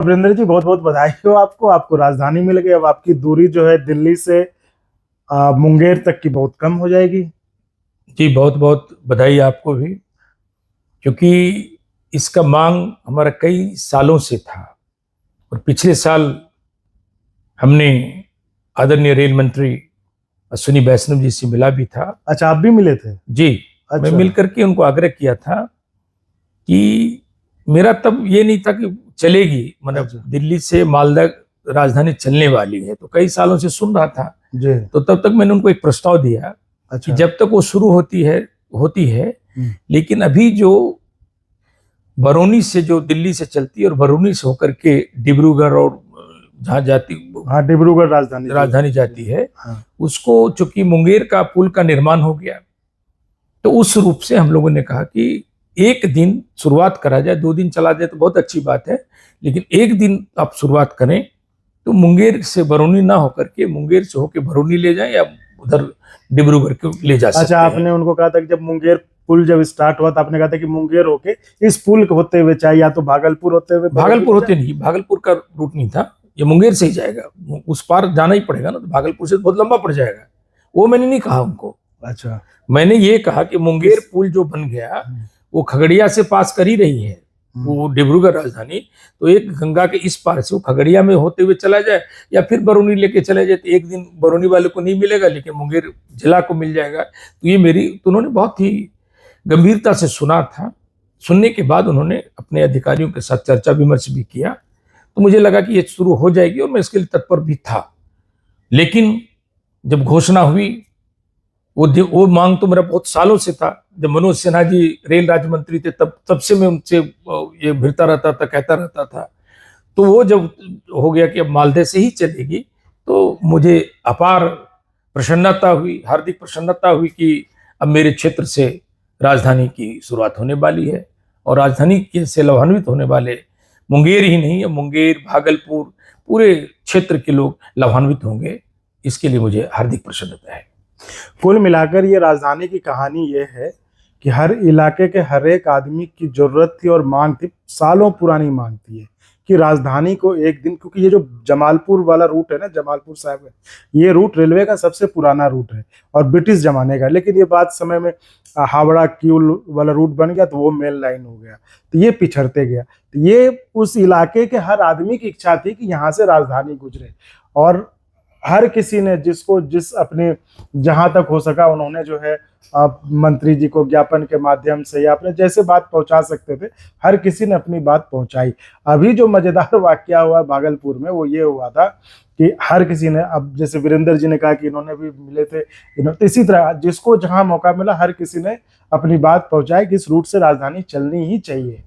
वीरेंद्र जी, बहुत बहुत बधाई हो आपको। आपको राजधानी मिल गई। अब आपकी दूरी जो है दिल्ली से मुंगेर तक की बहुत कम हो जाएगी। जी, बहुत बहुत बधाई आपको भी, क्योंकि इसका मांग हमारा कई सालों से था। और पिछले साल हमने आदरणीय रेल मंत्री अश्विनी वैष्णव जी से मिला भी था। अच्छा, आप भी मिले थे? जी। अच्छा। मैं मिल करके उनको आग्रह किया था कि मेरा तब ये नहीं था कि चलेगी, मतलब अच्छा। दिल्ली से मालदा राजधानी चलने वाली है, तो कई सालों से सुन रहा था। जी। तो तब तक मैंने उनको एक प्रस्ताव दिया कि अच्छा। जब तक वो शुरू होती है, लेकिन अभी जो बरौनी से, जो दिल्ली से चलती है और बरौनी से होकर के डिब्रूगढ़ और जहाँ जाती, हाँ, डिब्रूगढ़ राजधानी जाती है, हाँ। उसको चूंकि मुंगेर का पुल का निर्माण हो गया, तो उस रूप से हम लोगों ने कहा कि एक दिन शुरुआत करा जाए। 2 दिन चला जाए तो बहुत अच्छी बात है, लेकिन एक दिन आप शुरुआत करें तो मुंगेर से बरौनी ना होकर के मुंगेर से होकर बरौनी ले जाएं, या उधर डिब्रूगढ़ को ले जा सकते अच्छा, हैं। आपने उनको कहा था कि जब मुंगेर पुल जब स्टार्ट हुआ तो आपने कहा था कि मुंगेर होके इस पुल होते हुए, चाहे या तो भागलपुर होते हुए, भागलपुर होते नहीं, भागलपुर का रूट नहीं था, ये मुंगेर से ही जाएगा। उस पार जाना ही पड़ेगा ना, तो भागलपुर से बहुत लंबा पड़ जाएगा। वो मैंने नहीं कहा उनको। अच्छा। मैंने ये कहा कि मुंगेर पुल जो बन गया वो खगड़िया से पास कर ही रही है, वो डिब्रूगढ़ राजधानी, तो एक गंगा के इस पार से वो खगड़िया में होते हुए चला जाए, या फिर बरौनी लेके चले जाए, तो एक दिन बरौनी वाले को नहीं मिलेगा लेकिन मुंगेर जिला को मिल जाएगा। तो ये तो उन्होंने बहुत ही गंभीरता से सुना था। सुनने के बाद उन्होंने अपने अधिकारियों के साथ चर्चा विमर्श भी किया, तो मुझे लगा कि ये शुरू हो जाएगी, और मैं इसके लिए तत्पर भी था। लेकिन जब घोषणा हुई, वो मांग तो मेरा बहुत सालों से था। जब मनोज सिन्हा जी रेल राज्य मंत्री थे, तब से मैं उनसे ये भिड़ता रहता था, कहता रहता था। तो वो जब हो गया कि अब मालदे से ही चलेगी, तो मुझे अपार प्रसन्नता हुई, हार्दिक प्रसन्नता हुई कि अब मेरे क्षेत्र से राजधानी की शुरुआत होने वाली है, और राजधानी से लाभान्वित होने वाले मुंगेर ही नहीं, मुंगेर, भागलपुर, पूरे क्षेत्र के लोग लाभान्वित होंगे। इसके लिए मुझे हार्दिक प्रसन्नता है। कुल मिलाकर ये राजधानी की कहानी ये है कि हर इलाके के हर एक आदमी की जरूरत थी और मांग थी, सालों पुरानी मांग थी ये, कि राजधानी को एक दिन, क्योंकि ये जो जमालपुर वाला रूट है ना, जमालपुर साहब है, ये रूट रेलवे का सबसे पुराना रूट है और ब्रिटिश जमाने का। लेकिन ये बात समय में हावड़ा किऊल वाला रूट बन गया तो वो मेल लाइन हो गया, तो ये पिछड़ते गया। तो ये उस इलाके के हर आदमी की इच्छा थी कि यहाँ से राजधानी गुजरे, और हर किसी ने जिसको जिस अपने जहां तक हो सका उन्होंने जो है मंत्री जी को ज्ञापन के माध्यम से या अपने जैसे बात पहुंचा सकते थे, हर किसी ने अपनी बात पहुंचाई। अभी जो मजेदार वाकया हुआ भागलपुर में वो ये हुआ था कि हर किसी ने, अब जैसे वीरेंद्र जी ने कहा कि इन्होंने भी मिले थे, तो इसी तरह जिसको जहां मौका मिला हर किसी ने अपनी बात पहुंचाई कि इस रूट से राजधानी चलनी ही चाहिए।